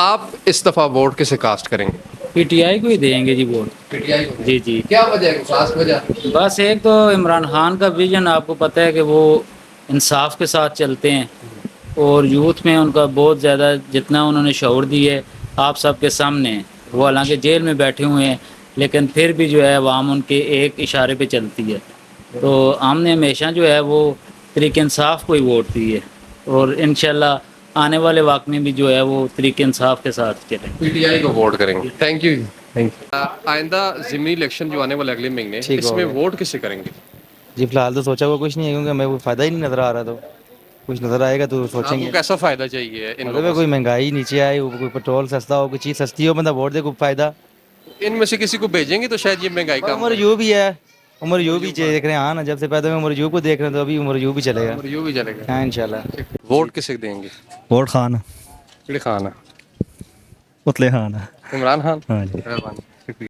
آپ اس دفعہ ووٹ کسے کاسٹ کریں گے؟ پی ٹی آئی کو ہی دیں گے جی ووٹ. پی ٹی آئی کو؟ جی جی. کیا وجہ ہے، خاص وجہ؟ بس ایک تو عمران خان کا ویژن آپ کو پتہ ہے کہ وہ انصاف کے ساتھ چلتے ہیں، اور یوتھ میں ان کا بہت زیادہ جتنا انہوں نے شعور دی ہے آپ سب کے سامنے ہے. وہ حالانکہ جیل میں بیٹھے ہوئے ہیں لیکن پھر بھی جو ہے عوام ان کے ایک اشارے پہ چلتی ہے. تو ہم نے ہمیشہ جو ہے وہ طریق انصاف کو ہی ووٹ دی ہے، اور انشاءاللہ آنے والے وقت میں بھی جو ہے وہ طریق انصاف کے ساتھ چلیں. پی ٹی آئی کو ووٹ کریں گے. Thank you. آئندہ ضمنی الیکشن جو آنے والے اگلے مہینے، اس میں ووٹ کسے کریں گے؟ جی فی الحال تو سوچا ہوا کچھ نہیں ہے، کیونکہ ہمیں کوئی فائدہ ہی نہیں نظر آ رہا. تو کچھ نظر آئے گا تو آپ سوچیں کو گے. کیسا فائدہ چاہیے ان مطلب ہے لوگوں کوئی سے؟ مہنگائی نیچے آئے، کوئی پیٹرول سستا ہو، کوئی چیز سستی ہو، بندہ ووٹ دے، کوئی فائدہ. ان میں سے کسی کو بھیجیں گے تو شاید یہ مہنگائی بس کم عمر ہو. یوں بھی ہے، عمر یوں بھی دیکھ رہے ہیں. ہاں نا، جب سے پیدا ہوئے عمر یوں کو دیکھ رہے ہیں، تو ابھی عمر یوں بھی چلے گا. یوں بھی چلے گا. ہاں انشاءاللہ. ووٹ کسے دیں گے؟ ووٹ خان کہڑے خان ہے؟ پتلے خان. عمران خان. ہاں جی. مہربانی.